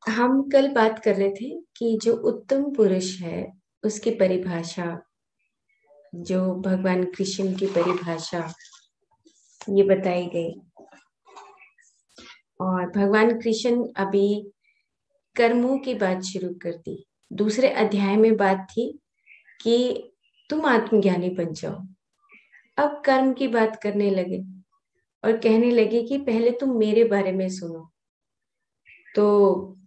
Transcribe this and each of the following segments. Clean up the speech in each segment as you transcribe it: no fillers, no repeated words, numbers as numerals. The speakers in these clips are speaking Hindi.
हम कल बात कर रहे थे कि जो उत्तम पुरुष है उसकी परिभाषा, जो भगवान कृष्ण की परिभाषा ये बताई गई। और भगवान कृष्ण अभी कर्मों की बात शुरू कर दी। दूसरे अध्याय में बात थी कि तुम आत्मज्ञानी बन जाओ। अब कर्म की बात करने लगे और कहने लगे कि पहले तुम मेरे बारे में सुनो। तो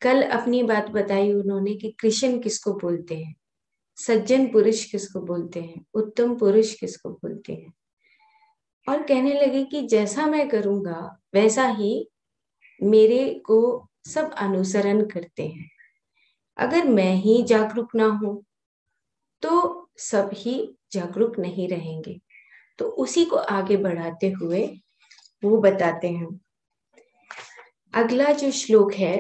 कल अपनी बात बताई उन्होंने कि कृष्ण किसको बोलते हैं, सज्जन पुरुष किसको बोलते हैं, उत्तम पुरुष किसको बोलते हैं। और कहने लगे कि जैसा मैं करूंगा वैसा ही मेरे को सब अनुसरण करते हैं। अगर मैं ही जागरूक ना हूं तो सब ही जागरूक नहीं रहेंगे। तो उसी को आगे बढ़ाते हुए वो बताते हैं। अगला जो श्लोक है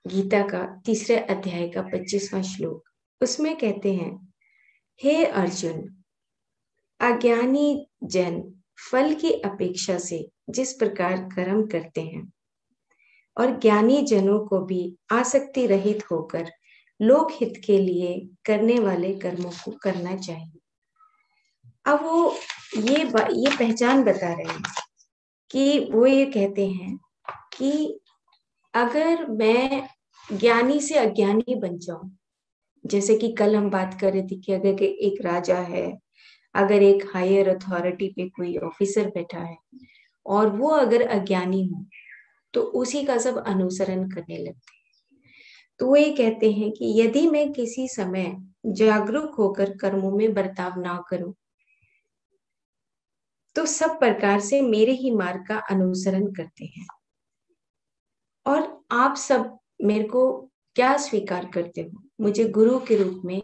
गीता का तीसरे अध्याय का 25वां श्लोक, उसमें कहते हैं, हे अर्जुन, अज्ञानी जन फल की अपेक्षा से जिस प्रकार कर्म करते हैं और ज्ञानी जनों को भी आसक्ति रहित होकर लोक हित के लिए करने वाले कर्मों को करना चाहिए। अब वो ये पहचान बता रहे हैं कि वो ये कहते हैं कि अगर मैं ज्ञानी से अज्ञानी बन जाऊं, जैसे कि कल हम बात कर रहे थे कि अगर एक राजा है, अगर एक हायर अथॉरिटी पे कोई ऑफिसर बैठा है और वो अगर अज्ञानी हो तो उसी का सब अनुसरण करने लगते हैं। तो वो ये कहते हैं कि यदि मैं किसी समय जागरूक होकर कर्मों में बर्ताव ना करूं तो सब प्रकार से मेरे ही मार्ग का अनुसरण करते हैं। और आप सब मेरे को क्या स्वीकार करते हो? मुझे गुरु के रूप में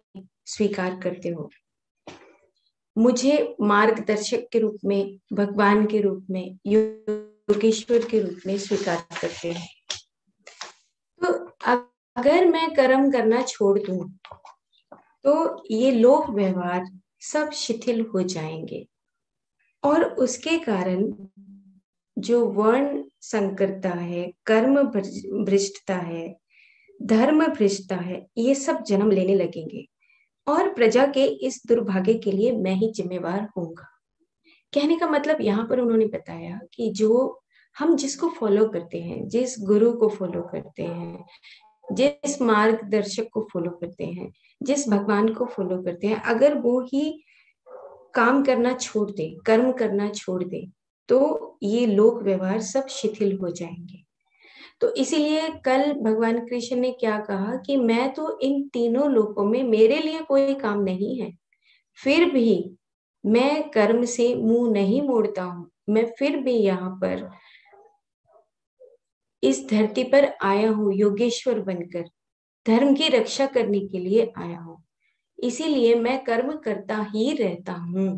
स्वीकार करते हो, मुझे मार्गदर्शक के रूप में, भगवान के रूप में, योगेश्वर के रूप में स्वीकार करते हैं। तो अगर मैं कर्म करना छोड़ दूं तो ये लोक व्यवहार सब शिथिल हो जाएंगे और उसके कारण जो वर्ण संकरता है, कर्म भ्रष्टता है, धर्म भ्रष्टता है, ये सब जन्म लेने लगेंगे और प्रजा के इस दुर्भाग्य के लिए मैं ही जिम्मेवार होऊंगा। कहने का मतलब यहाँ पर उन्होंने बताया कि जो हम जिसको फॉलो करते हैं, जिस गुरु को फॉलो करते हैं, जिस मार्गदर्शक को फॉलो करते हैं, जिस भगवान को फॉलो करते हैं, अगर वो ही काम करना छोड़ दे, कर्म करना छोड़ दे, तो ये लोक व्यवहार सब शिथिल हो जाएंगे। तो इसीलिए कल भगवान कृष्ण ने क्या कहा कि मैं तो इन तीनों लोकों में मेरे लिए कोई काम नहीं है, फिर भी मैं कर्म से मुंह नहीं मोड़ता हूं। मैं फिर भी यहाँ पर इस धरती पर आया हूं योगेश्वर बनकर, धर्म की रक्षा करने के लिए आया हूं, इसीलिए मैं कर्म करता ही रहता हूं।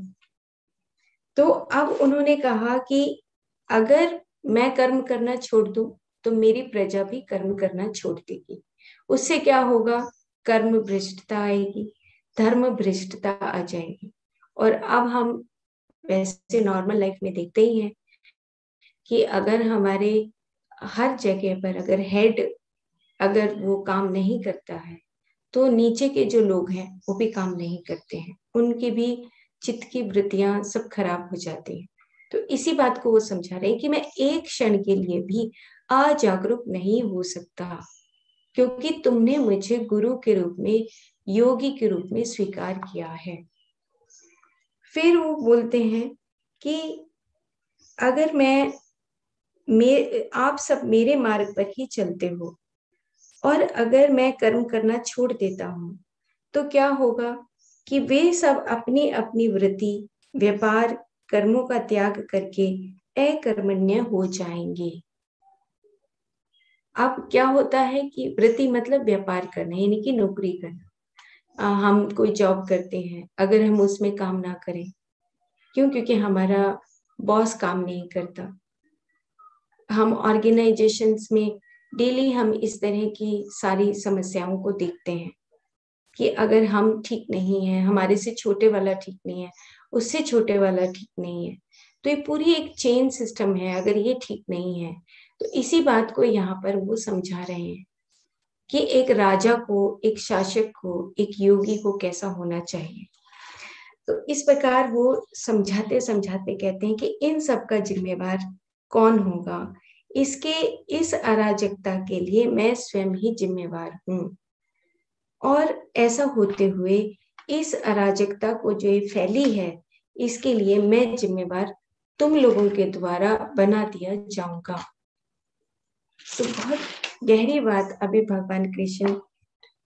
तो अब उन्होंने कहा कि अगर मैं कर्म करना छोड़ दूं तो मेरी प्रजा भी कर्म करना छोड़ देगी। उससे क्या होगा? कर्म भ्रष्टता आएगी, धर्म भ्रष्टता आ जाएगी। और अब हम वैसे नॉर्मल लाइफ में देखते ही हैं कि अगर हमारे हर जगह पर अगर हेड अगर वो काम नहीं करता है तो नीचे के जो लोग हैं वो भी काम नहीं करते हैं, उनकी भी चित्त की वृत्तियां सब खराब हो जाती हैं। तो इसी बात को वो समझा रहे हैं कि मैं एक क्षण के लिए भी अजागरूक नहीं हो सकता, क्योंकि तुमने मुझे गुरु के रूप में, योगी के रूप में स्वीकार किया है। फिर वो बोलते हैं कि अगर आप सब मेरे मार्ग पर ही चलते हो और अगर मैं कर्म करना छोड़ देता हूं तो क्या होगा कि वे सब अपनी अपनी वृत्ति, व्यापार, कर्मों का त्याग करके अकर्मण्य हो जाएंगे। अब क्या होता है कि वृत्ति मतलब व्यापार करना, यानी कि नौकरी करना। हम कोई जॉब करते हैं, अगर हम उसमें काम ना करें, क्यों? क्योंकि हमारा बॉस काम नहीं करता। हम ऑर्गेनाइजेशंस में डेली हम इस तरह की सारी समस्याओं को देखते हैं कि अगर हम ठीक नहीं है, हमारे से छोटे वाला ठीक नहीं है, उससे छोटे वाला ठीक नहीं है, तो ये पूरी एक चेन सिस्टम है, अगर ये ठीक नहीं है। तो इसी बात को यहाँ पर वो समझा रहे हैं कि एक राजा को, एक शासक को, एक योगी को कैसा होना चाहिए। तो इस प्रकार वो समझाते समझाते कहते हैं कि इन सब का जिम्मेवार कौन होगा, इसके इस अराजकता के लिए मैं स्वयं ही जिम्मेवार हूँ। और ऐसा होते हुए इस अराजकता को जो ये फैली है, इसके लिए मैं जिम्मेवार तुम लोगों के द्वारा बना दिया जाऊंगा। तो बहुत गहरी बात अभी भगवान कृष्ण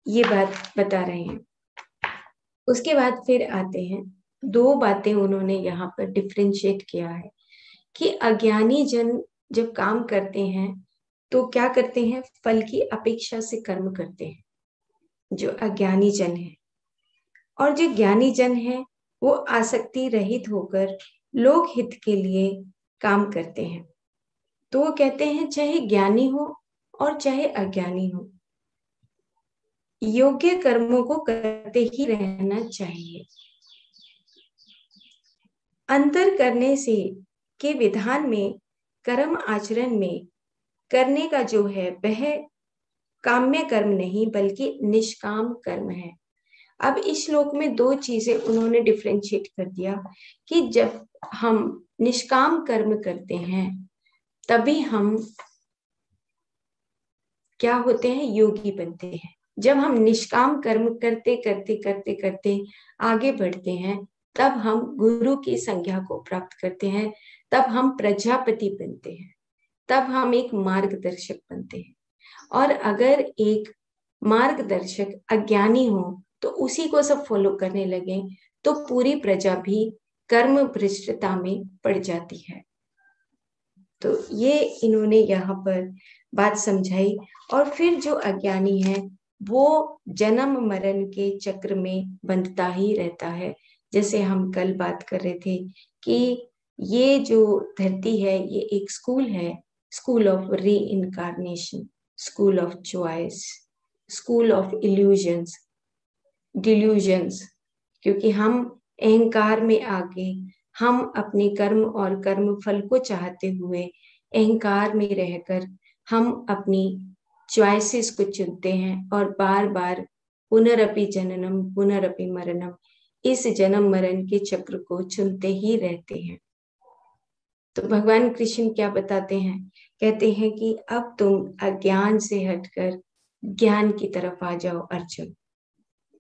ये बात बता रहे हैं। उसके बाद फिर आते हैं, दो बातें उन्होंने यहाँ पर डिफ्रेंशिएट किया है कि अज्ञानी जन जब काम करते हैं तो क्या करते हैं, फल की अपेक्षा से कर्म करते हैं, जो अज्ञानी जन है। और जो ज्ञानी जन है वो आसक्ति रहित होकर लोक हित के लिए काम करते हैं। तो वो कहते हैं चाहे ज्ञानी हो और चाहे अज्ञानी हो, योग्य कर्मों को करते ही रहना चाहिए। अंतर करने से के विधान में, कर्म आचरण में करने का जो है वह काम्य कर्म नहीं बल्कि निष्काम कर्म है। अब इस श्लोक में दो चीजें उन्होंने डिफरेंशिएट कर दिया कि जब हम निष्काम कर्म करते हैं तभी हम क्या होते हैं, योगी बनते हैं। जब हम निष्काम कर्म करते करते करते करते आगे बढ़ते हैं तब हम गुरु की संज्ञा को प्राप्त करते हैं, तब हम प्रजापति बनते हैं, तब हम एक मार्गदर्शक बनते हैं। और अगर एक मार्गदर्शक अज्ञानी हो तो उसी को सब फॉलो करने लगे तो पूरी प्रजा भी कर्म भ्रष्टता में पड़ जाती है। तो ये इन्होंने यहाँ पर बात समझाई। और फिर जो अज्ञानी है वो जन्म मरण के चक्र में बंधता ही रहता है। जैसे हम कल बात कर रहे थे कि ये जो धरती है ये एक स्कूल है, स्कूल ऑफ री incarnation, school of choice, school of illusions, delusions. क्योंकि हम अहंकार में आके हम अपने कर्म और कर्म फल को चाहते हुए अहंकार में रहकर हम अपनी चॉइसेस को चुनते हैं और बार बार पुनरपि जननम पुनरपि मरणम, इस जन्म मरण के चक्र को चुनते ही रहते हैं। तो भगवान कृष्ण क्या बताते हैं, कहते हैं कि अब तुम अज्ञान से हटकर ज्ञान की तरफ आ जाओ अर्जुन।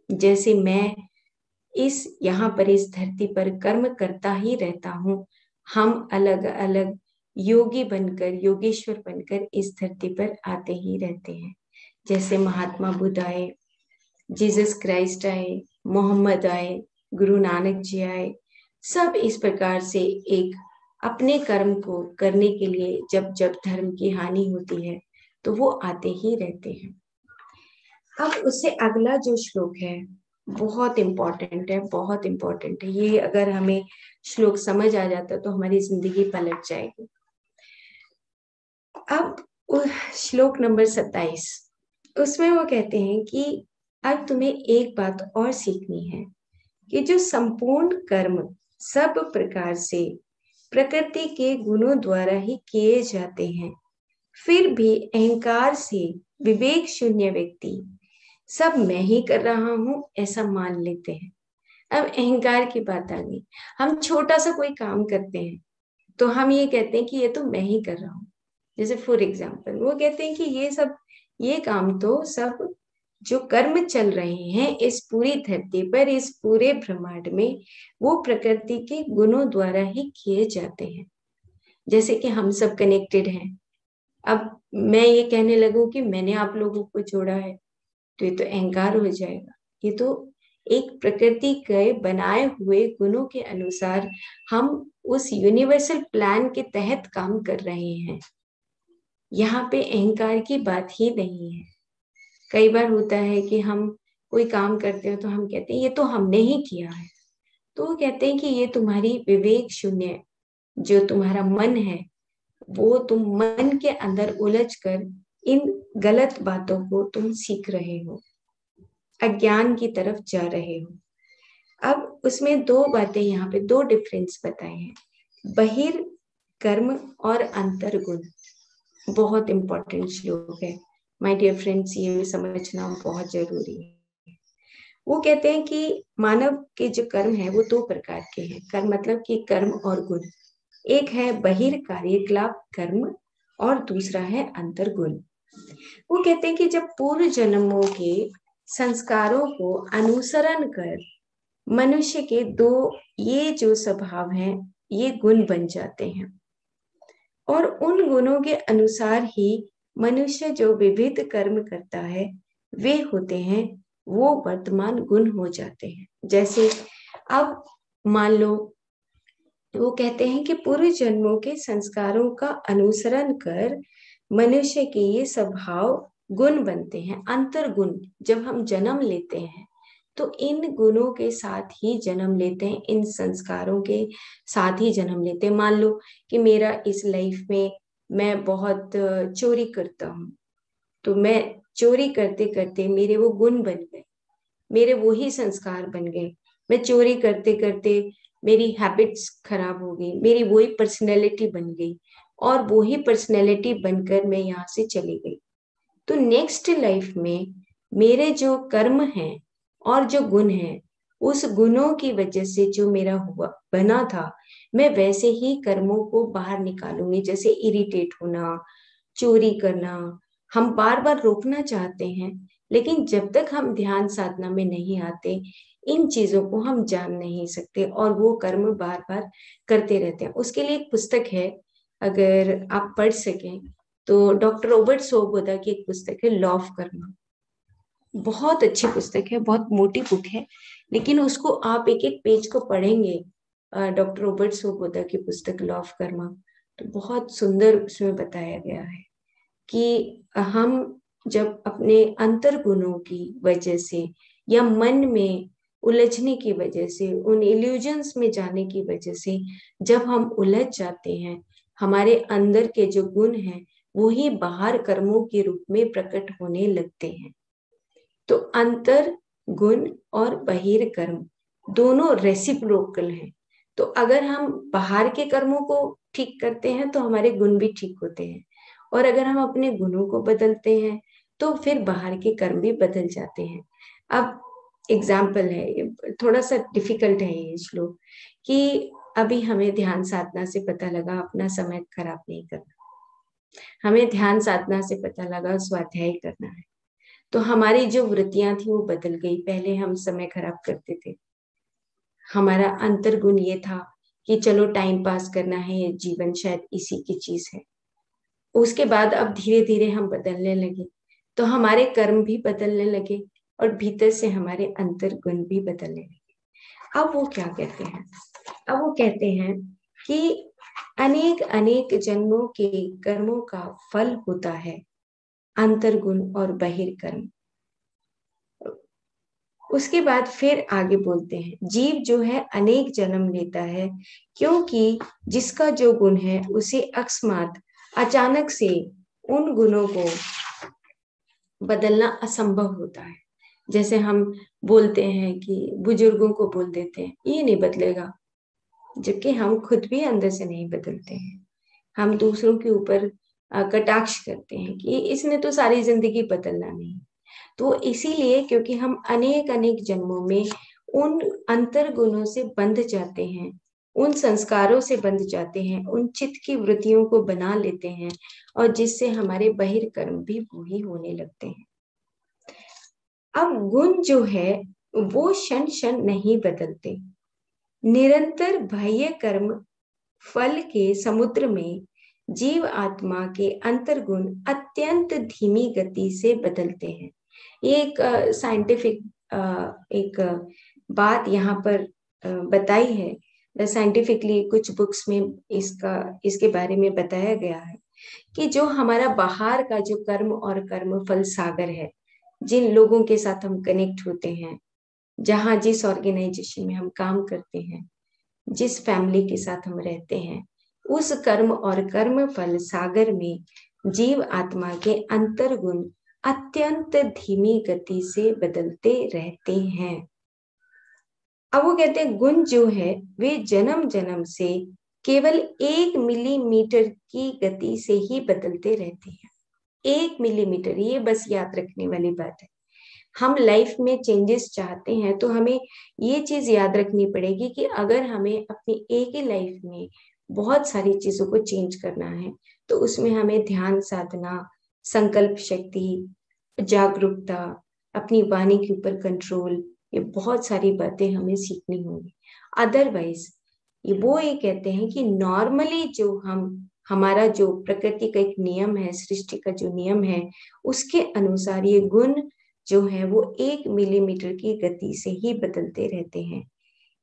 जैसे मैं इस यहाँ पर इस धरती पर कर्म करता ही रहता हूँ, हम अलग अलग योगी बनकर, योगेश्वर बनकर इस धरती पर आते ही रहते हैं। जैसे महात्मा बुद्ध आए, जीसस क्राइस्ट आए, मोहम्मद आए, गुरु नानक जी आए, सब इस प्रकार से एक अपने कर्म को करने के लिए जब जब धर्म की हानि होती है तो वो आते ही रहते हैं। अब उससे अगला जो श्लोक है बहुत इंपॉर्टेंट है, बहुत इंपॉर्टेंट है। ये अगर हमें श्लोक समझ आ जाता तो हमारी जिंदगी पलट जाएगी। अब श्लोक नंबर 27, उसमें वो कहते हैं कि अब तुम्हें एक बात और सीखनी है कि जो संपूर्ण कर्म सब प्रकार से प्रकृति के गुणों द्वारा ही किए जाते हैं, फिर भी अहंकार से विवेक शून्य व्यक्ति सब मैं ही कर रहा हूं ऐसा मान लेते हैं। अब अहंकार की बात आ गई। हम छोटा सा कोई काम करते हैं तो हम ये कहते हैं कि ये तो मैं ही कर रहा हूँ। जैसे फॉर एग्जाम्पल वो कहते हैं कि ये काम तो सब जो कर्म चल रहे हैं इस पूरी धरती पर, इस पूरे ब्रह्मांड में, वो प्रकृति के गुणों द्वारा ही किए जाते हैं। जैसे कि हम सब कनेक्टेड हैं। अब मैं ये कहने लगूं कि मैंने आप लोगों को जोड़ा है तो ये तो अहंकार हो जाएगा। ये तो एक प्रकृति के बनाए हुए गुणों के अनुसार हम उस यूनिवर्सल प्लान के तहत काम कर रहे हैं। यहाँ पे अहंकार की बात ही नहीं है। कई बार होता है कि हम कोई काम करते हो तो हम कहते हैं ये तो हमने ही किया है। तो वो कहते हैं कि ये तुम्हारी विवेक शून्य जो तुम्हारा मन है, वो तुम मन के अंदर उलझकर इन गलत बातों को तुम सीख रहे हो, अज्ञान की तरफ जा रहे हो। अब उसमें दो बातें यहाँ पे, दो डिफरेंस बताए हैं, बहिर् कर्म और अंतर्गुण। बहुत इंपॉर्टेंट श्लोक है। माय डियर फ्रेंड्स, ये समझना बहुत जरूरी है। वो कहते हैं कि मानव के जो कर्म है वो दो प्रकार के हैं। कर्म मतलब कि कर्म और गुण। एक है बहिर कार्यकलाप कर्म और दूसरा है अंतर्गुण। वो कहते हैं कि जब पूर्व जन्मों के संस्कारों को अनुसरण कर मनुष्य के दो ये जो स्वभाव हैं ये गुण बन जाते हैं, और उन गुणों के अनुसार ही मनुष्य जो विविध कर्म करता है वे होते हैं, वो वर्तमान गुण हो जाते हैं। जैसे अब मान लो, वो कहते हैं कि पूर्व जन्मों के संस्कारों का अनुसरण कर मनुष्य के ये स्वभाव गुण बनते हैं, अंतर्गुण। जब हम जन्म लेते हैं तो इन गुणों के साथ ही जन्म लेते हैं, इन संस्कारों के साथ ही जन्म लेते हैं। मान लो कि मेरा इस लाइफ में मैं बहुत चोरी करता हूँ, तो मैं चोरी करते करते मेरे वो गुण बन गए, मेरे वही संस्कार बन गए। मैं चोरी करते करते मेरी हैबिट्स खराब हो गई, मेरी वही पर्सनैलिटी बन गई, और वही पर्सनैलिटी बनकर मैं यहाँ से चली गई। तो नेक्स्ट लाइफ में मेरे जो कर्म हैं और जो गुण हैं, उस गुणों की वजह से जो मेरा हुआ बना था, मैं वैसे ही कर्मों को बाहर निकालूंगी। जैसे इरिटेट होना, चोरी करना, हम बार बार रोकना चाहते हैं, लेकिन जब तक हम ध्यान साधना में नहीं आते इन चीजों को हम जान नहीं सकते, और वो कर्म बार बार करते रहते हैं। उसके लिए एक पुस्तक है, अगर आप पढ़ सकें तो डॉक्टर रॉबर्ट सोबोदा की एक पुस्तक है, लॉ ऑफ कर्मा। बहुत अच्छी पुस्तक है, बहुत मोटी बुक है, लेकिन उसको आप एक एक पेज को पढ़ेंगे, डॉक्टर रॉबर्ट सोबोदा की पुस्तक लॉ ऑफ कर्मा, तो बहुत सुंदर उसमें बताया गया है कि हम जब अपने अंतर गुणों की वजह से या मन में उलझने की वजह से, उन इल्यूजन्स में जाने की वजह से जब हम उलझ जाते हैं, हमारे अंदर के जो गुण हैं वो ही बाहर कर्मों के रूप में प्रकट होने लगते हैं। तो अंतर गुण और बहिर कर्म दोनों रेसिप्रोकल हैं। तो अगर हम बाहर के कर्मों को ठीक करते हैं तो हमारे गुण भी ठीक होते हैं, और अगर हम अपने गुणों को बदलते हैं तो फिर बाहर के कर्म भी बदल जाते हैं। अब एग्जाम्पल है, थोड़ा सा डिफिकल्ट है ये श्लोक, कि अभी हमें ध्यान साधना से पता लगा अपना समय खराब नहीं करना, हमें ध्यान साधना से पता लगा स्वाध्याय करना है, तो हमारी जो वृत्तियां थी वो बदल गई। पहले हम समय खराब करते थे, हमारा अंतर्गुण ये था कि चलो टाइम पास करना है, जीवन शायद इसी की चीज है। उसके बाद अब धीरे धीरे हम बदलने लगे, तो हमारे कर्म भी बदलने लगे और भीतर से हमारे अंतर्गुण भी बदलने लगे। अब वो क्या कहते हैं, अब वो कहते हैं कि अनेक अनेक जन्मों के कर्मों का फल होता है अंतर्गुण और बहिर्कर्म। उसके बाद फिर आगे बोलते हैं, जीव जो है अनेक जन्म लेता है, क्योंकि जिसका जो गुण है उसे अकस्मात अचानक से उन गुणों को बदलना असंभव होता है। जैसे हम बोलते हैं कि बुजुर्गों को बोल देते हैं ये नहीं बदलेगा, जबकि हम खुद भी अंदर से नहीं बदलते हैं। हम दूसरों के ऊपर कटाक्ष करते हैं कि इसने तो सारी जिंदगी बदलना नहीं। तो इसीलिए क्योंकि हम अनेक अनेक जन्मों में उन अंतर गुणों से बंध जाते हैं, उन संस्कारों से बंध जाते हैं, उन चित्त की वृत्तियों को बना लेते हैं, और जिससे हमारे बहिर्कर्म भी वही होने लगते हैं। अब गुण जो है वो क्षण क्षण नहीं बदलते, निरंतर बाह्य कर्म फल के समुद्र में जीव आत्मा के अंतर्गुण अत्यंत धीमी गति से बदलते हैं। ये एक साइंटिफिक एक बात यहाँ पर बताई है साइंटिफिकली, कुछ बुक्स में इसके बारे में बताया गया है कि जो हमारा बाहर का जो कर्म और कर्म फल सागर है, जिन लोगों के साथ हम कनेक्ट होते हैं, जहाँ जिस ऑर्गेनाइजेशन में हम काम करते हैं, जिस फैमिली के साथ हम रहते हैं, उस कर्म और कर्म फल सागर में जीव आत्मा के अंतर्गुण अत्यंत धीमी गति से बदलते रहते हैं। अब वो कहते हैं गुण जो है वे जन्म जन्म से केवल 1 मिलीमीटर की गति से ही बदलते रहते हैं। 1 मिलीमीटर, ये बस याद रखने वाली बात है। हम लाइफ में चेंजेस चाहते हैं तो हमें ये चीज याद रखनी पड़ेगी कि अगर हमें अपनी एक ही लाइफ में बहुत सारी चीजों को चेंज करना है तो उसमें हमें ध्यान साधना, संकल्प शक्ति, जागरूकता, अपनी वाणी के ऊपर कंट्रोल, ये बहुत सारी बातें हमें सीखनी होंगी। अदरवाइज ये कहते हैं कि नॉर्मली जो हमारा जो प्रकृति का एक नियम है, सृष्टि का जो नियम है, उसके अनुसार ये गुण जो है वो 1 मिलीमीटर की गति से ही बदलते रहते हैं।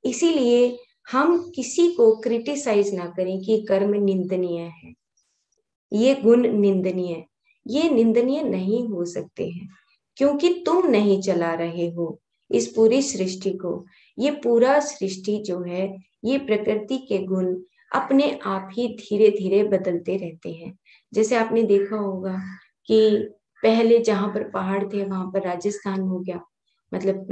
इसीलिए हम किसी को क्रिटिसाइज ना करें कि कर्म निंदनीय है, ये गुण निंदनीय है। ये निंदनीय नहीं हो सकते हैं क्योंकि तुम नहीं चला रहे हो इस पूरी सृष्टि को। ये पूरा सृष्टि जो है, ये प्रकृति के गुण अपने आप ही धीरे धीरे बदलते रहते हैं। जैसे आपने देखा होगा कि पहले जहां पर पहाड़ थे वहां पर राजस्थान हो गया, मतलब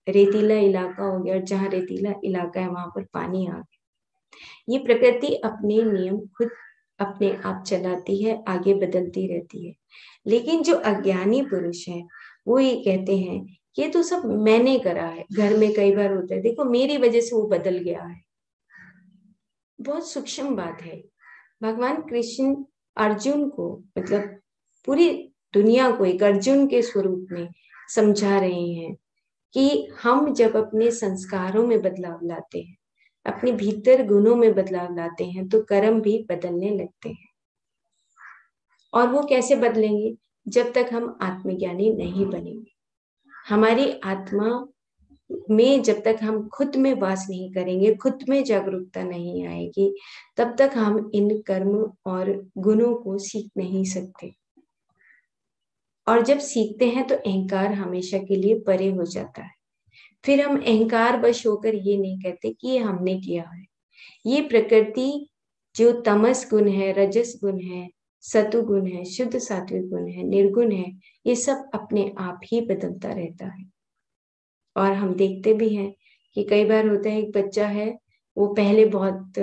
रेतीला इलाका हो गया, और जहां रेतीला इलाका है वहां पर पानी आ गया। ये प्रकृति अपने नियम खुद अपने आप चलाती है, आगे बदलती रहती है। लेकिन जो अज्ञानी पुरुष है वो ये कहते हैं ये तो सब मैंने करा है। घर में कई बार होता है, देखो मेरी वजह से वो बदल गया है। बहुत सूक्ष्म बात है। भगवान कृष्ण अर्जुन को, मतलब पूरी दुनिया को एक अर्जुन के स्वरूप में समझा रहे हैं कि हम जब अपने संस्कारों में बदलाव लाते हैं, अपने भीतर गुणों में बदलाव लाते हैं, तो कर्म भी बदलने लगते हैं। और वो कैसे बदलेंगे? जब तक हम आत्मज्ञानी नहीं बनेंगे। हमारी आत्मा में जब तक हम खुद में वास नहीं करेंगे, खुद में जागरूकता नहीं आएगी, तब तक हम इन कर्म और गुणों को सीख नहीं सकते। और जब सीखते हैं तो अहंकार हमेशा के लिए परे हो जाता है। फिर हम अहंकार वश होकर ये नहीं कहते कि ये हमने किया है। ये प्रकृति जो तमस गुण है, रजस गुण है, सतु गुण है, शुद्ध सात्विक गुण है, निर्गुण है, ये सब अपने आप ही बदलता रहता है। और हम देखते भी हैं कि कई बार होता है, एक बच्चा है वो पहले बहुत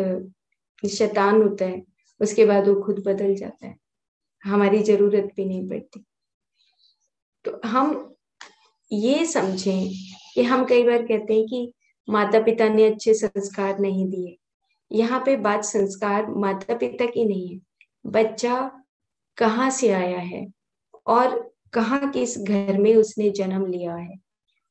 शैतान होता है, उसके बाद वो खुद बदल जाता है, हमारी जरूरत भी नहीं पड़ती। तो हम ये समझें कि हम कई बार कहते हैं कि माता पिता ने अच्छे संस्कार नहीं दिए। यहाँ पे बात संस्कार माता पिता की नहीं है, बच्चा कहाँ से आया है और कहाँ किस घर में उसने जन्म लिया है,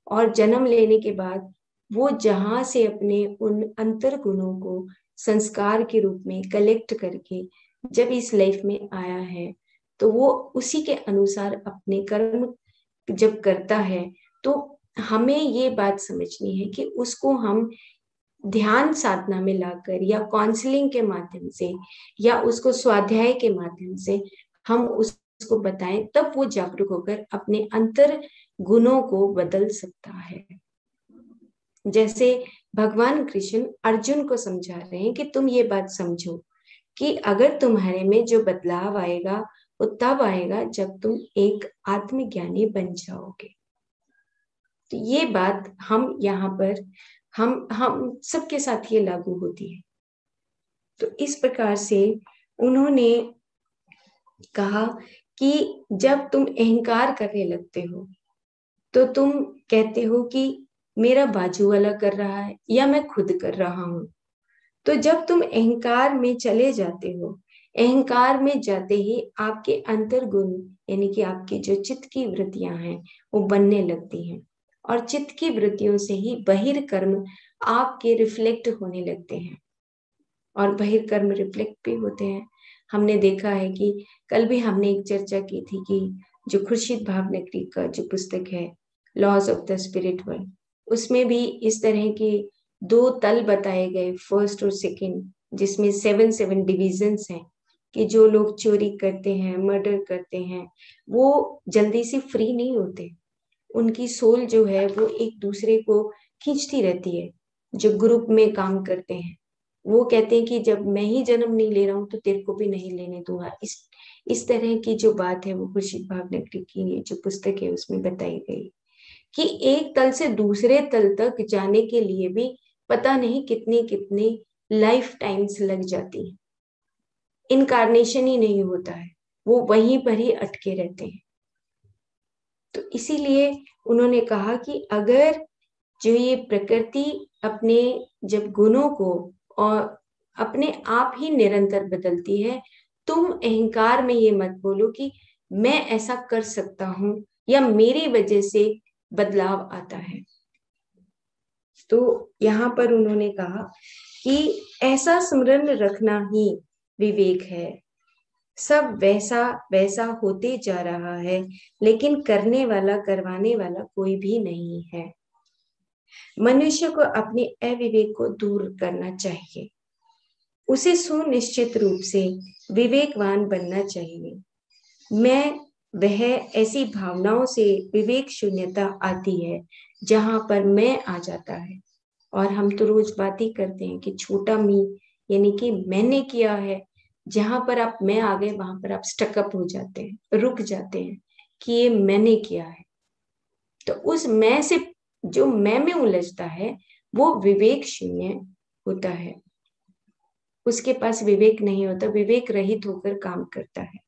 और जन्म लेने के बाद वो जहां से अपने उन अंतर गुणों को संस्कार के रूप में कलेक्ट करके जब इस लाइफ में आया है, तो वो उसी के अनुसार अपने कर्म जब करता है, तो हमें ये बात समझनी है कि उसको हम ध्यान साधना में लाकर या काउंसलिंग के माध्यम से या उसको स्वाध्याय के माध्यम से हम उसको बताएं, तब वो जागरूक होकर अपने अंतर गुणों को बदल सकता है। जैसे भगवान कृष्ण अर्जुन को समझा रहे हैं कि तुम ये बात समझो कि अगर तुम्हारे में जो बदलाव आएगा वो तब आएगा जब तुम एक आत्मज्ञानी बन जाओगे। तो ये बात हम यहाँ पर हम सबके साथ ये लागू होती है। तो इस प्रकार से उन्होंने कहा कि जब तुम अहंकार करने लगते हो तो तुम कहते हो कि मेरा बाजू वाला कर रहा है या मैं खुद कर रहा हूं। तो जब तुम अहंकार में चले जाते हो, अहंकार में जाते ही आपके अंतर गुण यानी कि आपकी जो चित्त की वृत्तियां हैं वो बनने लगती हैं, और चित्त की वृत्तियों से ही बहिर्कर्म आपके रिफ्लेक्ट होने लगते हैं, और बहिर्कर्म रिफ्लेक्ट भी होते हैं। हमने देखा है कि कल भी हमने एक चर्चा की थी कि जो खुर्शीद भावनगरी का जो पुस्तक है laws of the spirit world, उसमें भी इस तरह के 2 तल बताए गए, फर्स्ट और सेकंड, जिसमें 7 डिविजन्स हैं कि जो लोग चोरी करते हैं, मर्डर करते हैं, वो जल्दी से फ्री नहीं होते। उनकी सोल जो है वो एक दूसरे को खींचती रहती है। जो ग्रुप में काम करते हैं वो कहते हैं कि जब मैं ही जन्म नहीं ले रहा हूं तो तेरे को भी नहीं लेने दूंगा। इस तरह की जो बात है वो खुर्शीद भावनगरी की जो पुस्तक है उसमें बताई गई कि एक तल से दूसरे तल तक जाने के लिए भी पता नहीं कितने कितने लाइफ टाइम्स लग जाती है। इनकारनेशन ही नहीं होता है। वो वहीं पर ही अटके रहते हैं। तो इसीलिए उन्होंने कहा कि अगर जो ये प्रकृति अपने जब गुणों को और अपने आप ही निरंतर बदलती है, तुम अहंकार में ये मत बोलो कि मैं ऐसा कर सकता हूं या मेरी वजह से बदलाव आता है। तो यहाँ पर उन्होंने कहा कि ऐसा स्मरण रखना ही विवेक है। सब वैसा वैसा होते जा रहा है, लेकिन करने वाला करवाने वाला कोई भी नहीं है। मनुष्य को अपने अविवेक को दूर करना चाहिए, उसे सुनिश्चित रूप से विवेकवान बनना चाहिए। मैं वह ऐसी भावनाओं से विवेक शून्यता आती है जहां पर मैं आ जाता है। और हम तो रोज बात ही करते हैं कि छोटा मी यानी कि मैंने किया है। जहां पर आप मैं आ गए वहां पर आप स्टकअप हो जाते हैं, रुक जाते हैं कि ये मैंने किया है। तो उस मैं से जो मैं में उलझता है वो विवेक शून्य होता है, उसके पास विवेक नहीं होता, विवेक रहित होकर काम करता है।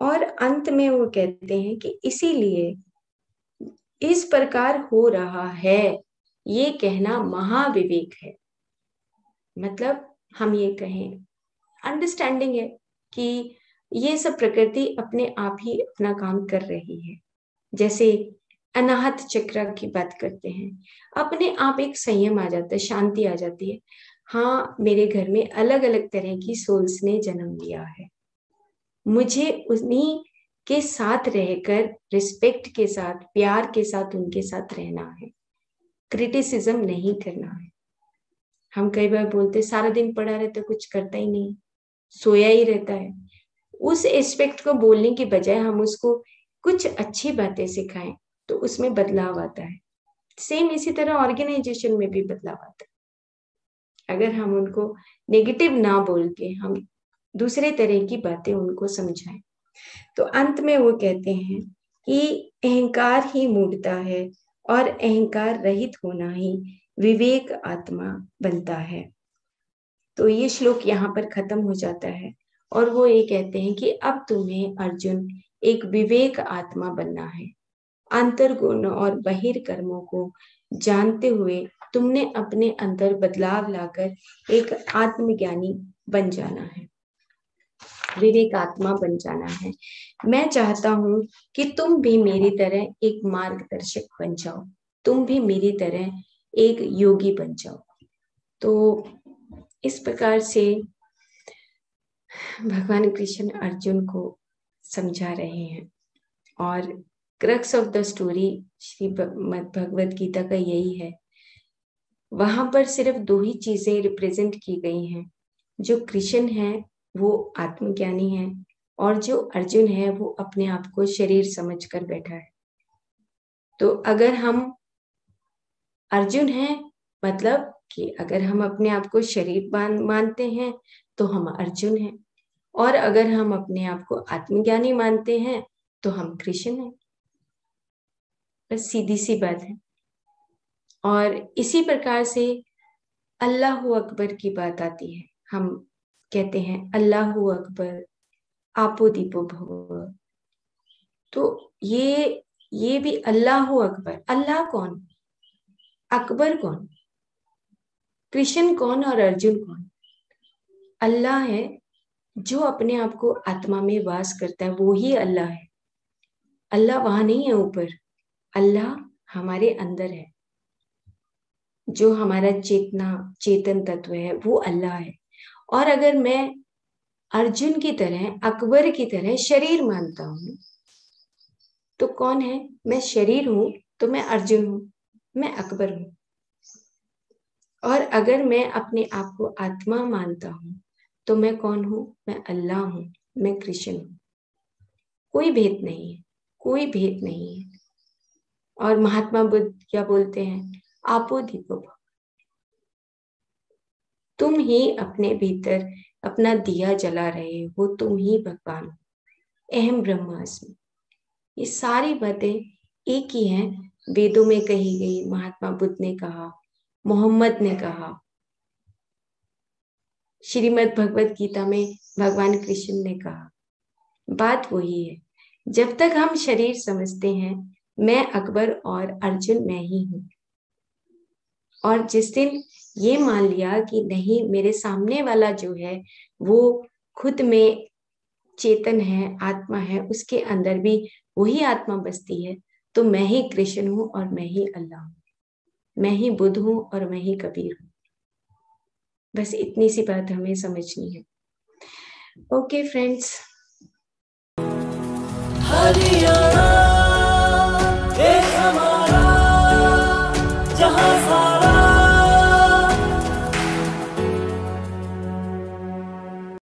और अंत में वो कहते हैं कि इसीलिए इस प्रकार हो रहा है ये कहना महाविवेक है। मतलब हम ये कहें अंडरस्टैंडिंग है कि ये सब प्रकृति अपने आप ही अपना काम कर रही है। जैसे अनाहत चक्र की बात करते हैं, अपने आप एक संयम आ जाता है, शांति आ जाती है। हाँ, मेरे घर में अलग अलग तरह की सोल्स ने जन्म लिया है, मुझे उन्हीं के साथ रहकर रिस्पेक्ट के साथ प्यार के साथ उनके साथ रहना है, क्रिटिसिज्म नहीं करना है। हम कई बार बोलते सारा दिन पड़ा रहता, कुछ करता ही नहीं, सोया ही रहता है। उस एस्पेक्ट को बोलने की बजाय हम उसको कुछ अच्छी बातें सिखाएं तो उसमें बदलाव आता है। सेम इसी तरह ऑर्गेनाइजेशन में भी बदलाव आता है। अगर हम उनको नेगेटिव ना बोल के हम दूसरे तरह की बातें उनको समझाएं। तो अंत में वो कहते हैं कि अहंकार ही मूढ़ता है और अहंकार रहित होना ही विवेक आत्मा बनता है। तो ये श्लोक यहाँ पर खत्म हो जाता है और वो ये कहते हैं कि अब तुम्हें अर्जुन एक विवेक आत्मा बनना है। अंतर्गुण और बहिर्कर्मों को जानते हुए तुमने अपने अंदर बदलाव लाकर एक आत्मज्ञानी बन जाना है, विवेक आत्मा बन जाना है। मैं चाहता हूं कि तुम भी मेरी तरह एक मार्गदर्शक बन जाओ, तुम भी मेरी तरह एक योगी बन जाओ। तो इस प्रकार से भगवान कृष्ण अर्जुन को समझा रहे हैं। और crux of the story Shri Bhagavad Gita का यही है। वहां पर सिर्फ दो ही चीजें रिप्रेजेंट की गई हैं। जो कृष्ण है वो आत्मज्ञानी है और जो अर्जुन है वो अपने आप को शरीर समझकर बैठा है। तो अगर हम अर्जुन हैं, मतलब कि अगर हम अपने आप को शरीर मानते हैं तो हम अर्जुन हैं, और अगर हम अपने आप को आत्मज्ञानी मानते हैं तो हम कृष्ण हैं। बस सीधी सी बात है। और इसी प्रकार से अल्लाह अकबर की बात आती है। हम कहते हैं अल्लाह अकबर आपो दीपो भव। तो ये भी अल्लाह अकबर, अल्लाह कौन, अकबर कौन, कृष्ण कौन और अर्जुन कौन? अल्लाह है जो अपने आप को आत्मा में वास करता है, वो ही अल्लाह है। अल्लाह वहां नहीं है ऊपर, अल्लाह हमारे अंदर है। जो हमारा चेतन तत्व है वो अल्लाह है। और अगर मैं अर्जुन की तरह, अकबर की तरह शरीर मानता हूं तो कौन है? मैं शरीर हूं तो मैं अर्जुन हूं, मैं अकबर हूं। और अगर मैं अपने आप को आत्मा मानता हूं तो मैं कौन हूं? मैं अल्लाह हूं, मैं कृष्ण हूं। कोई भेद नहीं है, कोई भेद नहीं है। और महात्मा बुद्ध क्या बोलते हैं? आपो दीपो भव। तुम ही अपने भीतर अपना दिया जला रहे हो, तुम ही भगवान हो। अहम ब्रह्मास्मि। ये सारी बातें एक ही हैं, वेदों में कही गई, महात्मा बुद्ध ने कहा, मोहम्मद ने कहा, श्रीमद् भगवत गीता में भगवान कृष्ण ने कहा। बात वही है, जब तक हम शरीर समझते हैं मैं अकबर और अर्जुन मैं ही हूं, और जिस दिन ये मान लिया कि नहीं, मेरे सामने वाला जो है वो खुद में चेतन है, आत्मा है, उसके अंदर भी वही आत्मा बसती है, तो मैं ही कृष्ण हूं और मैं ही अल्लाह हूं, मैं ही बुद्ध हूं और मैं ही कबीर हूं। बस इतनी सी बात हमें समझनी है। Okay friends. हरियाणा।